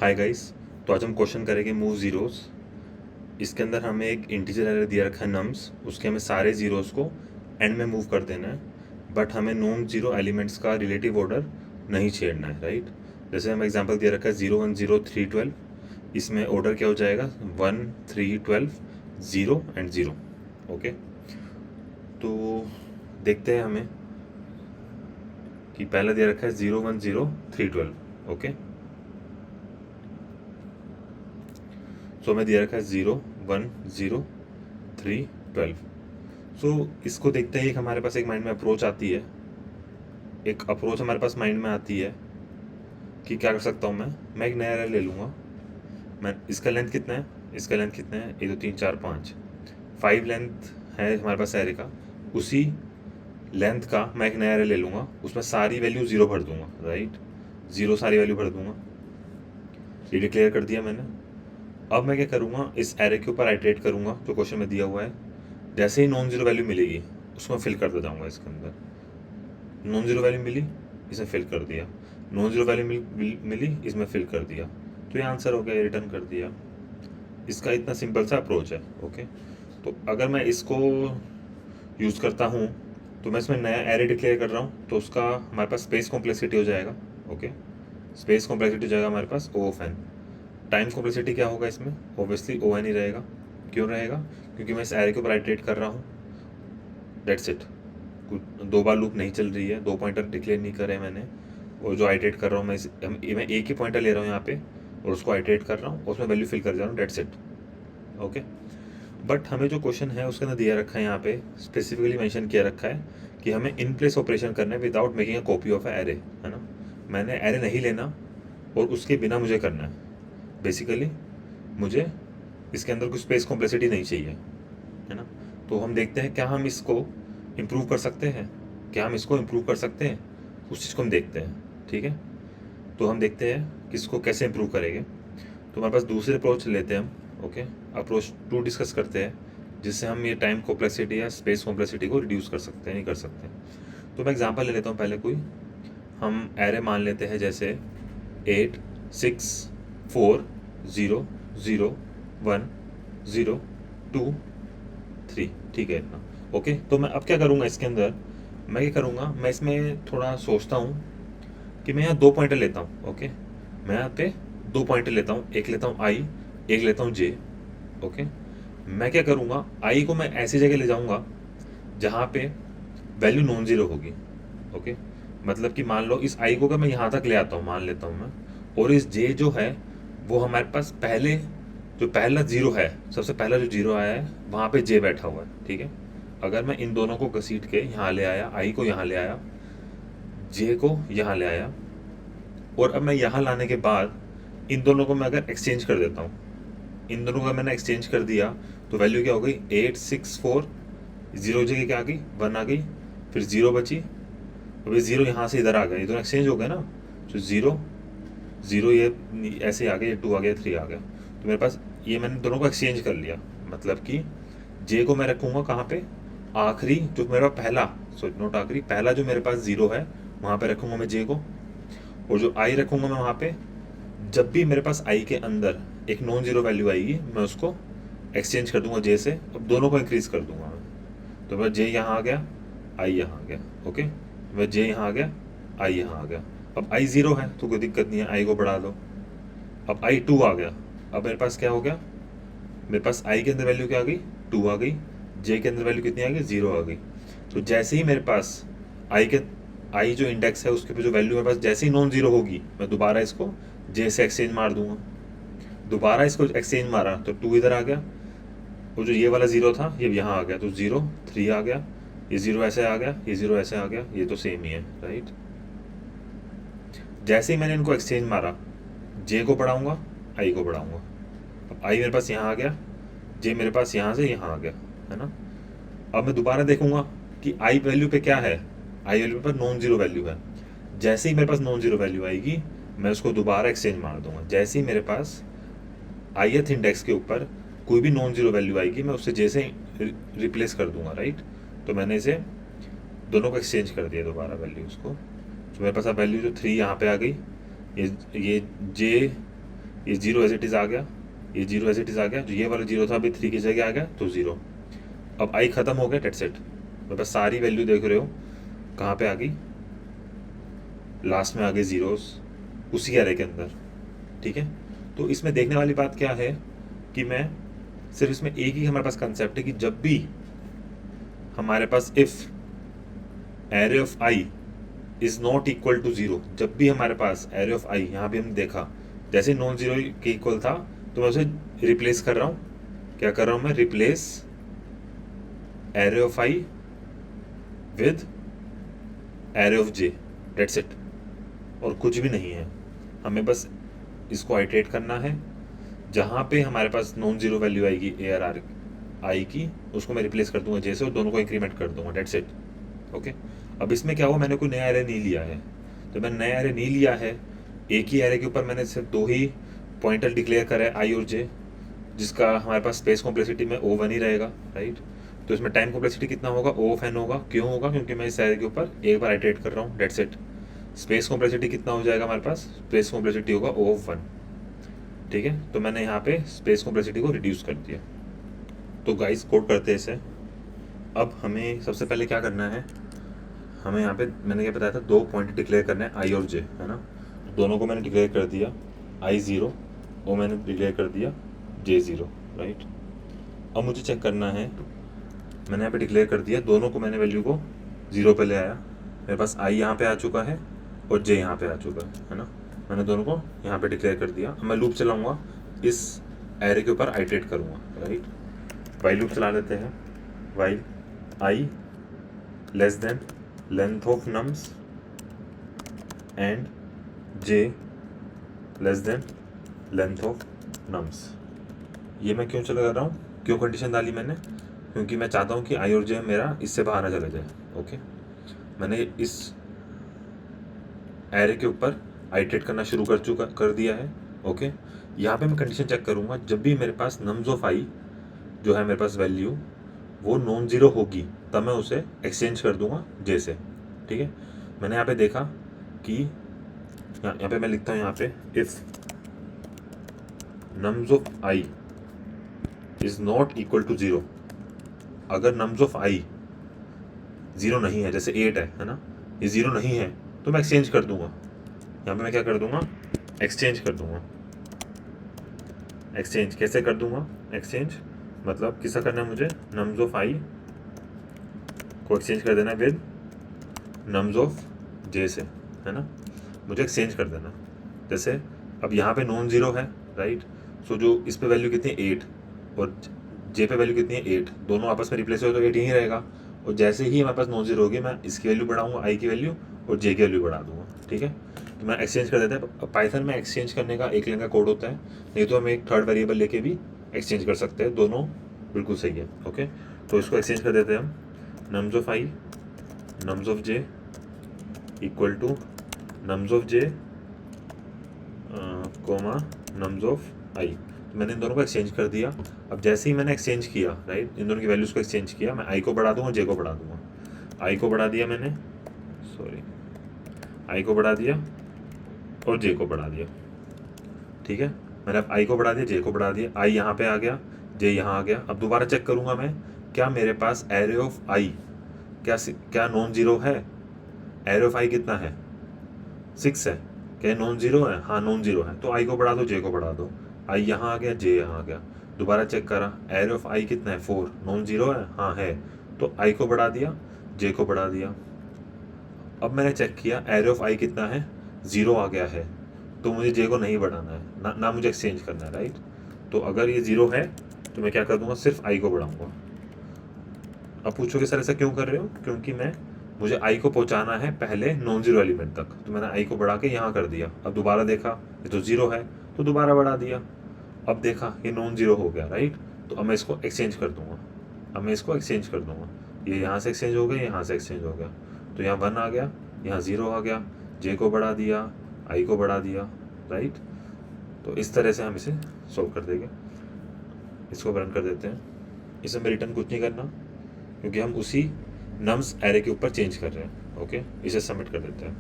Hi guys. तो आज हम क्वेश्चन करेंगे मूव ज़ीरोस। इसके अंदर हमें एक इंटीजर एरर दिया रखा है नम्स, उसके हमें सारे ज़ीरोस को एंड में मूव कर देना है, बट हमें नॉन ज़ीरो एलिमेंट्स का रिलेटिव ऑर्डर नहीं छेड़ना है, राइट। जैसे हमें एग्जांपल दिया रखा है 0 1 0 3 12, इसमें ऑर्डर क्या हो जाएगा 1 3 12 0 एंड 0। ओके, तो देखते हैं हमें कि पहला दिया रखा है 0 1 0 3 12। ओके, सो हमें दिया रखा है 0 1 0 3 12। सो इसको देखते ही हमारे पास एक माइंड में अप्रोच आती है, हमारे पास माइंड में आती है कि क्या कर सकता हूँ मैं एक नया एरे ले लूँगा। मैं इसका लेंथ कितना है, इसका लेंथ कितना है 1 2 3 4 5, 5 लेंथ है हमारे पास एरे का। उसी लेंथ का मैं एक नया एरे ले लूँगा, उसमें सारी वैल्यू ज़ीरो भर दूंगा, राइट। ज़ीरो सारी वैल्यू भर दूंगा। ये डिक्लेयर कर दिया मैंने। अब मैं क्या करूँगा, इस एरे के ऊपर आइटरेट करूँगा जो क्वेश्चन में दिया हुआ है। जैसे ही नॉन ज़ीरो वैल्यू मिलेगी उसमें फिल करता जाऊँगा। इसके अंदर नॉन ज़ीरो वैल्यू मिली, इसमें फिल कर दिया। नॉन ज़ीरो वैल्यू मिली, इसमें फिल कर दिया। तो ये आंसर हो गया, ये रिटर्न कर दिया। इसका इतना सिंपल सा अप्रोच है। ओके, तो अगर मैं इसको यूज़ करता हूँ तो मैं इसमें नया एरे डिक्लेयर कर रहा हूँ, तो उसका हमारे पास स्पेस कॉम्प्लेक्सिटी हो जाएगा। ओके, स्पेस कॉम्प्लेक्सिटी हो जाएगा हमारे पास O of n। Time complexity क्या होगा इसमें, ऑब्वियसली O n ही रहेगा। क्यों रहेगा, क्योंकि मैं इस एरे के ऊपर आइटरेट कर रहा हूँ। That's it. दो बार लूप नहीं चल रही है, दो पॉइंटर डिक्लेयर नहीं करे मैंने, और जो आइटरेट कर रहा हूँ मैं एक ही पॉइंटर ले रहा हूँ यहाँ पे और उसको आइटरेट कर रहा हूँ, उसमें वैल्यू फिल कर जा रहा हूँ। That's it. ओके, बट हमें जो क्वेश्चन है उसके अंदर दिया रखा है, यहाँ पे स्पेसिफिकली मेंशन किया रखा है कि हमें इन प्लेस ऑपरेशन करना है without making a copy of array, है ना। मैंने एरे नहीं लेना और उसके बिना मुझे करना है। बेसिकली मुझे इसके अंदर कुछ स्पेस कॉम्प्लेक्सिटी नहीं चाहिए, है ना। तो हम देखते हैं क्या हम इसको इम्प्रूव कर सकते हैं, उस चीज़ को हम देखते हैं। ठीक है, तो हम देखते हैं कि इसको कैसे इम्प्रूव करेंगे। तो हमारे पास दूसरे अप्रोच लेते हैं हम। ओके, अप्रोच 2 डिस्कस करते हैं, जिससे हम ये टाइम कॉम्प्लेक्सिटी या स्पेस कॉम्प्लेक्सिटी को रिड्यूस कर सकते हैं, नहीं कर सकते। तो मैं एग्जांपल ले लेता हूँ पहले। कोई हम एरे मान लेते हैं जैसे 8 6 4 0 0 1 0 2 3। ठीक है इतना। ओके, तो मैं अब क्या करूँगा, इसके अंदर मैं क्या करूँगा, मैं इसमें थोड़ा सोचता हूँ कि मैं यहाँ 2 पॉइंटर लेता हूँ। ओके, मैं यहाँ पे 2 पॉइंटर लेता हूँ, एक लेता हूँ आई, एक लेता हूँ जे। ओके, मैं क्या करूँगा, आई को मैं ऐसी जगह ले जाऊँगा जहाँ पे वैल्यू नॉन ज़ीरो होगी। ओके, मतलब कि मान लो इस आई को अगर मैं यहाँ तक ले आता हूँ, मान लेता हूँ मैं, और इस जे जो है वो हमारे पास पहले जो पहला जीरो है, सबसे पहला जो जीरो आया है वहाँ पे जे बैठा हुआ है। ठीक है, अगर मैं इन दोनों को घसीट के यहाँ ले आया, आई को यहाँ ले आया, जे को यहाँ ले आया, और अब मैं यहाँ लाने के बाद इन दोनों को मैं अगर एक्सचेंज कर देता हूँ, इन दोनों का मैंने एक्सचेंज कर दिया, तो वैल्यू क्या हो गई 8 6 4, जीरो जगह क्या आ गई 1 आ गई, फिर जीरो बची। अब ये जीरो यहाँ से इधर आ गया, ये दोनों एक्सचेंज हो गए ना। तो जीरो जीरो ये ऐसे आ गया, ये 2 आ गया, 3 आ गया। तो मेरे पास ये मैंने दोनों को एक्सचेंज कर लिया। मतलब कि जे को मैं रखूँगा कहाँ पे, आखिरी जो मेरा पहला, सॉरी नोट आखिरी, पहला जो मेरे पास जीरो है वहाँ पे रखूँगा मैं जे को, और जो आई रखूँगा मैं वहाँ पे। जब भी मेरे पास आई के अंदर एक नॉन जीरो वैल्यू आएगी मैं उसको एक्सचेंज कर दूंगा जे से, अब दोनों को इंक्रीज कर दूंगा मैं। तो मैं जे यहाँ आ गया, आई यहाँ आ गया। ओके, मैं जे यहाँ आ गया, आई यहाँ आ गया। अब आई ज़ीरो है तो कोई दिक्कत नहीं है, आई को बढ़ा दो। अब आई 2 आ गया, अब मेरे पास क्या हो गया, मेरे पास आई के अंदर वैल्यू क्या आ गई 2 आ गई, जे के अंदर वैल्यू कितनी आ गई 0 आ गई। तो जैसे ही मेरे पास आई जो इंडेक्स है उसके पे जो वैल्यू मेरे पास जैसे ही नॉन जीरो होगी, मैं दोबारा इसको जे से एक्सचेंज मार दूंगा। दोबारा इसको एक्सचेंज मारा तो 2 इधर आ गया, और जो ये वाला ज़ीरो था ये यहाँ आ गया, तो 0 3 आ गया, ये ज़ीरो ऐसे आ गया, ये ज़ीरो ऐसे आ गया, ये तो सेम ही है, राइट। जैसे ही मैंने इनको एक्सचेंज मारा, जे को बढ़ाऊंगा, आई को बढ़ाऊंगा। अब आई मेरे पास यहाँ आ गया, जे मेरे पास यहाँ से यहाँ आ गया, है ना। अब मैं दोबारा देखूंगा कि आई वैल्यू पे क्या है, आई वैल्यू पर नॉन जीरो वैल्यू है। जैसे ही मेरे पास नॉन जीरो वैल्यू आएगी मैं उसको दोबारा एक्सचेंज मार दूंगा। जैसे ही मेरे पास ith इंडेक्स के ऊपर कोई भी नॉन जीरो वैल्यू आएगी मैं उससे जैसे रिप्लेस कर दूंगा, राइट। तो मैंने इसे दोनों को एक्सचेंज कर दिया दोबारा वैल्यूज़ को। तो मेरे पास अब वैल्यू जो 3 यहाँ पे आ गई, ये जे ये 0 एज इट इज़ आ गया, ये 0 एज इट इज़ आ गया, जो ये वाला 0 था अभी 3 की जगह आ गया तो 0। अब आई ख़त्म हो गया, डेट्स इट। मैं बस सारी वैल्यू देख रहे हो कहाँ पे आ गई, लास्ट में आ गए ज़ीरोस उसी एरे के अंदर, ठीक है। तो इसमें देखने वाली बात क्या है कि मैं सिर्फ इसमें एक ही हमारे पास कंसेप्ट है कि जब भी हमारे पास if array of I is not equal to 0, जब भी हमारे पास एरे ऑफ आई, यहाँ भी हमने देखा जैसे नॉन जीरो के इक्वल था तो मैं उसे रिप्लेस कर रहा हूँ, क्या कर रहा हूँ मैं, replace array of I with array of J, that's it. और कुछ भी नहीं है, हमें बस इसको आइटरेट करना है, जहाँ पे हमारे पास नॉन जीरो वैल्यू आएगी ए आर आर आई की, उसको मैं रिप्लेस कर दूंगा जैसे, और दोनों को इंक्रीमेंट कर दूंगा, डेट्स इट। ओके, अब इसमें क्या हुआ, मैंने कोई नया एरे नहीं लिया है, तो मैंने नया एरे नहीं लिया है, एक ही एरे के ऊपर मैंने सिर्फ 2 ही पॉइंटर डिक्लेयर करा है आई और जे, जिसका हमारे पास स्पेस कॉम्प्लेक्सिटी में O1 ही रहेगा, राइट। तो इसमें टाइम कॉम्प्लेक्सिटी कितना होगा, O ऑफ n होगा। क्यों होगा, क्योंकि मैं इस एरे के ऊपर एक बार आइटरेट कर रहा हूँ, डेट्स इट। स्पेस कॉम्प्लेक्सिटी कितना हो जाएगा हमारे पास, स्पेस कॉम्प्लेक्सिटी होगा O ऑफ 1, ठीक है। तो मैंने यहाँ पे स्पेस कॉम्प्लेक्सिटी को रिड्यूस कर दिया। तो गाइस कोड करते हैं इसे। अब हमें सबसे पहले क्या करना है, हमें यहाँ पे मैंने क्या बताया था, 2 पॉइंट डिक्लेयर करना है आई और जे, है ना। दोनों को मैंने डिक्लेयर कर दिया, आई 0 और मैंने डिक्लेयर कर दिया जे 0, राइट। अब मुझे चेक करना है, मैंने यहाँ पे डिक्लेयर कर दिया, दोनों को मैंने वैल्यू को 0 पे ले आया, मेरे पास आई यहाँ पे आ चुका है और जे यहाँ पे आ चुका है ना। मैंने दोनों को यहाँ पे डिक्लेयर कर दिया। अब मैं लूप चलाऊँगा, इस एरे के ऊपर आइटरेट करूँगा, राइट। वाइल लूप चला लेते हैं, while I less than length of nums and J less than length of nums. ये मैं क्यों चला कर रहा हूँ, क्यों कंडीशन डाली मैंने, क्योंकि मैं चाहता हूँ कि आई और जे मेरा इससे बाहर ना चला जाए। ओके, मैंने इस एरे के ऊपर आइटरेट करना शुरू कर दिया है। ओके, यहाँ पे मैं कंडीशन चेक करूँगा, जब भी मेरे पास नम्स ऑफ आई जो है मेरे पास वैल्यू वो नॉन ज़ीरो होगी, तब मैं उसे एक्सचेंज कर दूंगा जे से, ठीक है। मैंने यहाँ पे देखा कि यहाँ पे मैं लिखता हूँ यहाँ पे, if nums of I is not equal to 0, अगर नम्स ऑफ आई 0 नहीं है, जैसे 8 है ना, ये 0 नहीं है, तो मैं एक्सचेंज कर दूंगा। यहाँ पे मैं क्या कर दूंगा, एक्सचेंज कर दूंगा। एक्सचेंज कैसे कर दूंगा, एक्सचेंज मतलब किसका करना है मुझे, नम्स ऑफ आई को एक्सचेंज कर देना विद नम्स ऑफ जे से, है ना। मुझे एक्सचेंज कर देना, जैसे अब यहाँ पे नॉन ज़ीरो है, राइट। सो जो इस पे वैल्यू कितनी है 8 और जे पे वैल्यू कितनी है 8, दोनों आपस में रिप्लेस हो तो 8 ही रहेगा। और जैसे ही हमारे पास नॉन ज़ीरो होगी, मैं इसकी वैल्यू बढ़ाऊंगा आई की वैल्यू और जे की वैल्यू बढ़ा दूंगा, ठीक है। तो मैं एक्सचेंज कर देता है। पाइथन में एक्सचेंज करने का एक लाइन का कोड होता है, नहीं तो हम एक थर्ड वेरिएबल लेके भी एक्सचेंज कर सकते हैं, दोनों बिल्कुल सही है। ओके, तो इसको एक्सचेंज कर देते हैं हम, nums of i nums of j equal to nums of j comma nums of i. तो मैंने इन दोनों को एक्सचेंज कर दिया। अब जैसे ही मैंने एक्सचेंज किया, राइट, इन दोनों की वैल्यूज़ को एक्सचेंज किया, मैं आई को बढ़ा दूंगा, जे को बढ़ा दूंगा। आई को बढ़ा दिया मैंने, सॉरी, आई को बढ़ा दिया और जे को बढ़ा दिया, ठीक है। मैंने अब आई को बढ़ा दिया, जे को बढ़ा दिया, आई यहाँ पे आ गया, जे यहाँ आ गया। अब दोबारा चेक करूँगा मैं, क्या मेरे पास एरे ऑफ आई क्या नॉन ज़ीरो है, एरे ऑफ आई कितना है, 6 है, क्या नॉन ज़ीरो है, हाँ नॉन ज़ीरो है। तो आई को बढ़ा दो, जे को बढ़ा दो, आई यहाँ आ गया, जे यहाँ आ गया। दोबारा चेक करा, एरे ऑफ आई कितना है, 4, नॉन ज़ीरो है, हाँ है। तो आई को बढ़ा दिया, जे को बढ़ा दिया। अब मैंने चेक किया, एरे ऑफ आई कितना है, 0 आ गया है, तो मुझे जे को नहीं बढ़ाना है, ना मुझे एक्सचेंज करना है, राइट। तो अगर ये 0 है तो मैं क्या कर दूंगा, सिर्फ आई को बढ़ाऊंगा। अब पूछोगे सर ऐसा क्यों कर रहे हो, क्योंकि मुझे आई को पहुंचाना है पहले नॉन ज़ीरो एलिमेंट तक, तो मैंने आई को बढ़ा के यहाँ कर दिया। अब दोबारा देखा ये तो 0 है, तो दोबारा बढ़ा दिया। अब देखा ये नॉन ज़ीरो हो गया, राइट। तो अब मैं इसको एक्सचेंज कर दूंगा, अब मैं इसको एक्सचेंज कर दूंगा। ये यहाँ से एक्सचेंज हो गया, यहाँ से एक्सचेंज हो गया, तो यहाँ 1 आ गया, यहाँ 0 आ गया, जे को बढ़ा दिया, आई को बढ़ा दिया, राइट। तो इस तरह से हम इसे सॉल्व कर देंगे। इसको रन कर देते हैं। इसमें में रिटर्न कुछ नहीं करना, क्योंकि हम उसी नम्स एरे के ऊपर चेंज कर रहे हैं। ओके, इसे सबमिट कर देते हैं।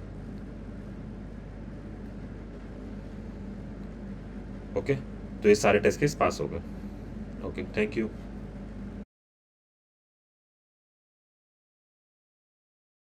ओके, तो ये सारे टेस्ट केस पास हो गए। Okay, thank you.